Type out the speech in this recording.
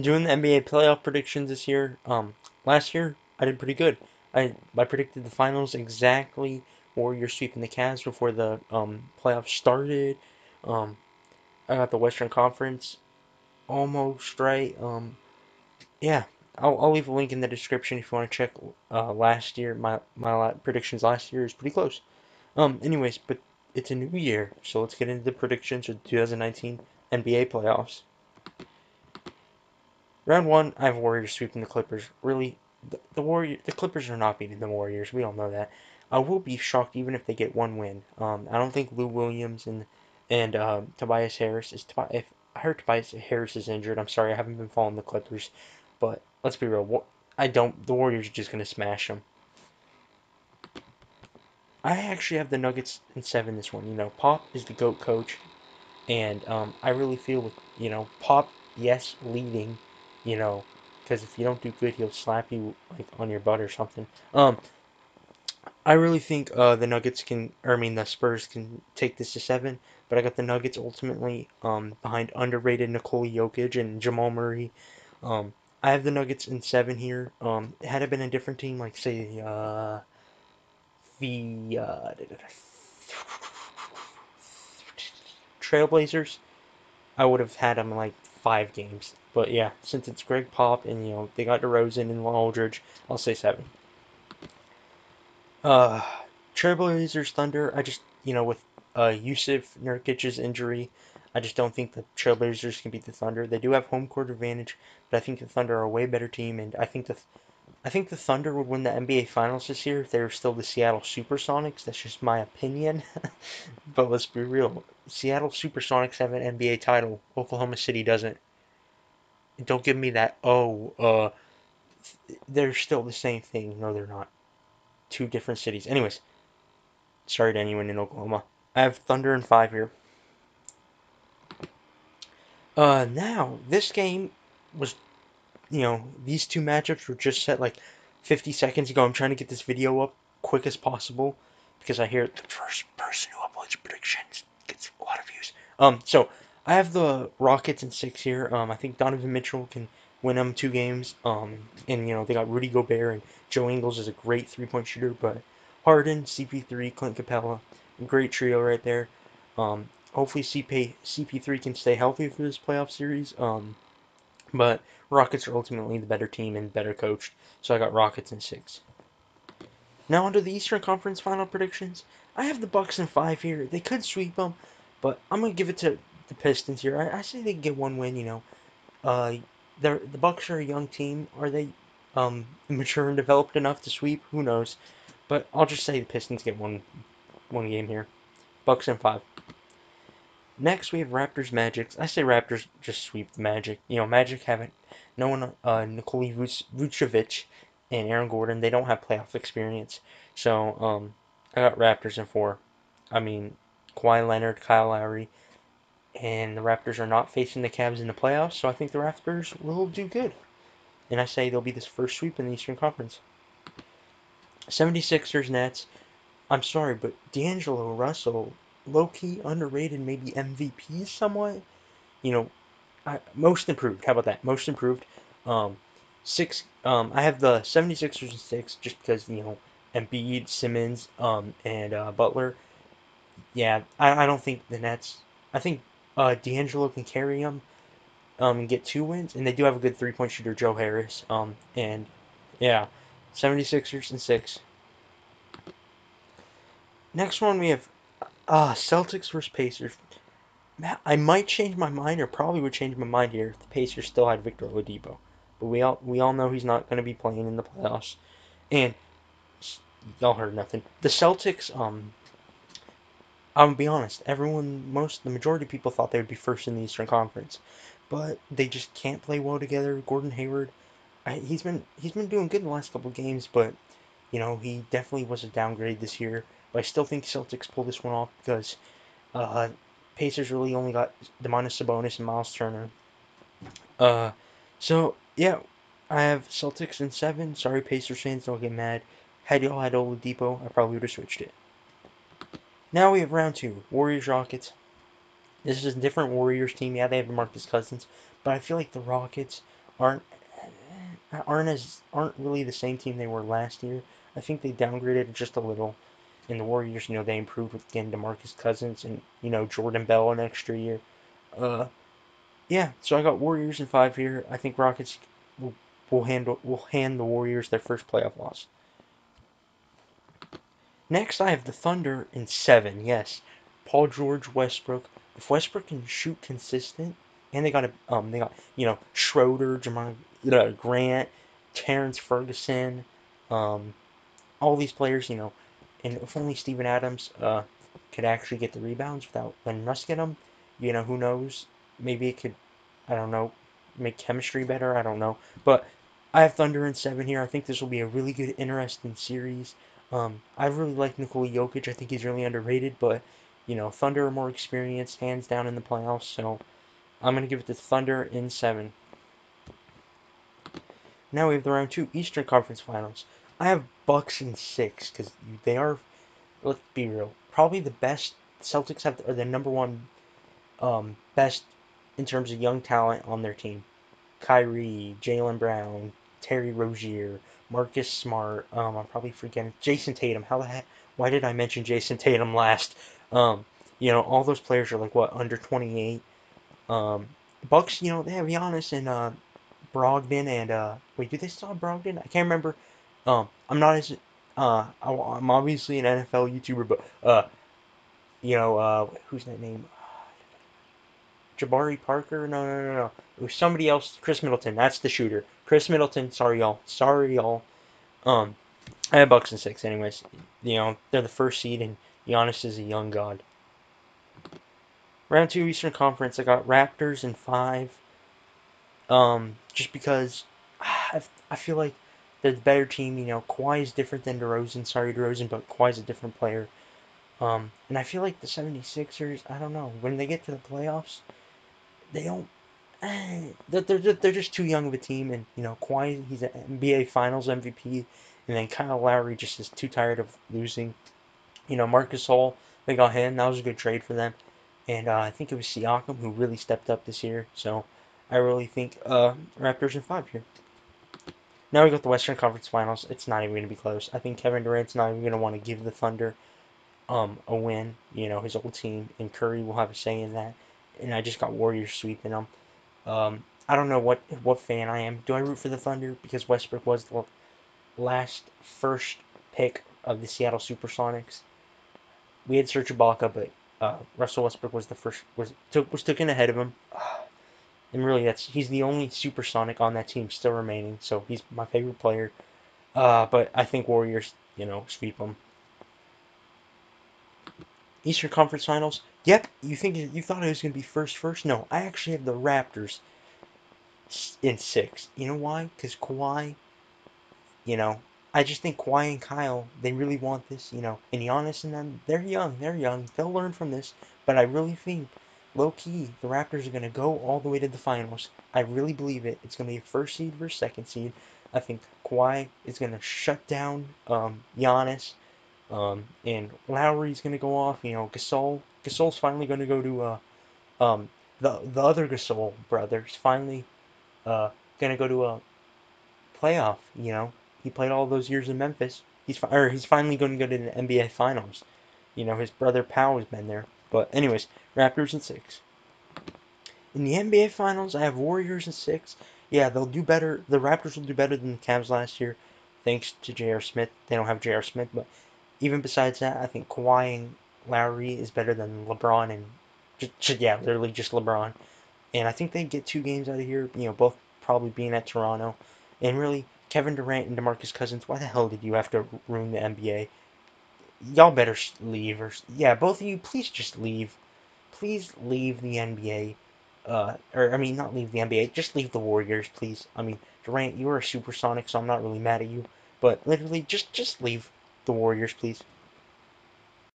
Doing the NBA playoff predictions this year. Last year I did pretty good. I predicted the finals exactly. Warriors sweeping the Cavs before the playoffs started. Um, I got the Western Conference almost right. Yeah, I'll leave a link in the description if you want to check last year. My predictions last year is pretty close. Anyways, but it's a new year, so let's get into the predictions for the 2019 NBA playoffs. Round one, I have Warriors sweeping the Clippers. Really, the Clippers are not beating the Warriors. We all know that. I will be shocked even if they get one win. I don't think Lou Williams and Tobias Harris is. If I heard Tobias Harris is injured, I'm sorry, I haven't been following the Clippers, but let's be real. I don't. The Warriors are just gonna smash them. I actually have the Nuggets in seven this one. Pop is the GOAT coach. And I really feel with, Pop, yes, leading, you know, because if you don't do good, he'll slap you like on your butt or something. I really think the Nuggets can, or I mean the Spurs can take this to seven, but I got the Nuggets ultimately behind underrated Nikola Jokic and Jamal Murray. I have the Nuggets in seven here. Had it been a different team, like say the Trailblazers, I would have had them in like 5 games. But yeah, since it's Greg Pop and they got DeRozan and Aldridge, I'll say seven. Uh, Trailblazers Thunder. I just with Yusuf Nurkic's injury, I just don't think the Trailblazers can beat the Thunder. They do have home court advantage, but I think the Thunder are a way better team, and I think the Thunder would win the NBA Finals this year if they were still the Seattle Supersonics. That's just my opinion. But let's be real. Seattle Supersonics have an NBA title. Oklahoma City doesn't. Don't give me that, they're still the same thing. No, they're not. Two different cities. Anyways, sorry to anyone in Oklahoma. I have Thunder and five here. Now, this game was, these two matchups were just set like 50 seconds ago. I'm trying to get this video up quick as possible because I hear the first person who uploads predictions gets a lot of views. So I have the Rockets in six here. I think Donovan Mitchell can win them 2 games. And they got Rudy Gobert and Joe Ingles is a great three-point shooter, but Harden, CP3, Clint Capella, great trio right there. Hopefully CP3 can stay healthy for this playoff series. But Rockets are ultimately the better team and better coached, so I got Rockets in six. Now onto the Eastern Conference final predictions. I have the Bucks in five here. They could sweep them, but I'm gonna give it to the Pistons here. I say they can get one win. Uh, the Bucks are a young team. Are they mature and developed enough to sweep? Who knows? But I'll just say the Pistons get one game here. Bucks in five. Next, we have Raptors Magic. I say Raptors just sweep the Magic. Magic haven't. No one, Nikola Vucevic and Aaron Gordon, they don't have playoff experience. So, I got Raptors in four. I mean, Kawhi Leonard, Kyle Lowry, and the Raptors are not facing the Cavs in the playoffs, so I think the Raptors will do good. And I say they'll be this first sweep in the Eastern Conference. 76ers Nets. I'm sorry, but D'Angelo Russell, low key underrated, maybe MVP somewhat. You know, most improved. How about that? Most improved. Um, six. I have the 76ers in six just because Embiid, Simmons, and Butler. Yeah, I don't think the Nets. I think D'Angelo can carry them and get 2 wins, and they do have a good three-point shooter, Joe Harris. And yeah, 76ers in six. Next one we have Celtics versus Pacers. I might change my mind, or probably would change my mind here if the Pacers still had Victor Oladipo. But we all know he's not going to be playing in the playoffs. And y'all heard nothing. The Celtics, I'll be honest, the majority of people thought they would be first in the Eastern Conference, but they just can't play well together. Gordon Hayward, he's been doing good in the last couple of games, but he definitely was a downgrade this year. But I still think Celtics pull this one off because uh, Pacers really only got Demonis Sabonis and Miles Turner. Uh, so yeah, I have Celtics in seven. Sorry, Pacers fans, don't get mad. Had y'all had Oladipo, I probably would have switched it. Now we have round two, Warriors Rockets. This is a different Warriors team. Yeah, they have DeMarcus Cousins, but I feel like the Rockets aren't aren't really the same team they were last year. I think they downgraded just a little. And the Warriors, they improved with getting DeMarcus Cousins and Jordan Bell an extra year. Uh, yeah, so I got Warriors in 5 here. I think Rockets will hand the Warriors their first playoff loss. Next, I have the Thunder in 7. Yes, Paul George, Westbrook. If Westbrook can shoot consistent, and they got Schroeder, Jamal Grant, Terrence Ferguson, um, all these players, and if only Steven Adams could actually get the rebounds without letting Russ get them, who knows? Maybe it could, I don't know, make chemistry better. I don't know. But I have Thunder in 7 here. I think this will be a really good, interesting series. I really like Nikola Jokic. I think he's really underrated, but Thunder are more experienced, hands down in the playoffs. So I'm gonna give it to Thunder in 7. Now we have the round 2 Eastern Conference Finals. I have Bucks in 6 because they are, let's be real, probably the best. Celtics are the number one best in terms of young talent on their team. Kyrie, Jaylen Brown, Terry Rozier, Marcus Smart. I'm probably forgetting Jason Tatum. How the heck? Why did I mention Jason Tatum last? Um, all those players are like what under 28. Um, Bucks, they have Giannis and Brogdon and wait, do they still have Brogdon? I can't remember. I'm not as I'm obviously an NFL YouTuber, but who's that name? Jabari Parker? No, no, no, no. It was somebody else. Chris Middleton. That's the shooter. Chris Middleton. Sorry, y'all. Sorry, y'all. Um, I have Bucks in 6, anyways. They're the first seed, and Giannis is a young god. Round 2 Eastern Conference. I got Raptors in 5. Just because I feel like they're the better team. Kawhi is different than DeRozan. Sorry, DeRozan, but Kawhi's a different player. And I feel like the 76ers, I don't know, when they get to the playoffs, they don't. They're just too young of a team, and Kawhi, he's an NBA Finals MVP, and then Kyle Lowry just is too tired of losing. Marcus Hall, they got him. That was a good trade for them, and I think it was Siakam who really stepped up this year. So I really think Raptors in 5 here. Now we got the Western Conference Finals. It's not even going to be close. I think Kevin Durant's not even going to want to give the Thunder a win. His old team, and Curry will have a say in that. And I just got Warriors sweeping them. I don't know what fan I am. Do I root for the Thunder because Westbrook was the last first pick of the Seattle SuperSonics? We had Serge Ibaka, but Russell Westbrook was the first was taken ahead of him. And really, he's the only Supersonic on that team still remaining. So he's my favorite player. But I think Warriors, sweep them. Eastern Conference Finals. Yep, you thought it was gonna be first? No, I actually have the Raptors in 6. You know why? Because Kawhi. You know, I just think Kawhi and Kyle, they really want this. And Giannis and them, they're young, they'll learn from this. But I really think, low key, the Raptors are gonna go all the way to the finals. I really believe it. It's gonna be a first seed versus second seed. I think Kawhi is gonna shut down Giannis. And Lowry's gonna go off. Gasol's finally gonna go to the other Gasol brothers finally gonna go to a playoff. He played all those years in Memphis. He's finally going to go to the NBA Finals. His brother Powell has been there. But anyways, Raptors in 6. In the NBA Finals, I have Warriors in 6. Yeah, they'll do better. The Raptors will do better than the Cavs last year, thanks to J.R. Smith. They don't have J.R. Smith, but even besides that, I think Kawhi and Lowry is better than LeBron and yeah, literally just LeBron. And I think they get 2 games out of here, both probably being at Toronto. And really, Kevin Durant and DeMarcus Cousins, why the hell did you have to ruin the NBA? Y'all better leave. Yeah, both of you, please just leave. Please leave the NBA. Or, I mean, not leave the NBA, just leave the Warriors, please. I mean, Durant, you are a supersonic, so I'm not really mad at you. But literally, just leave the Warriors, please.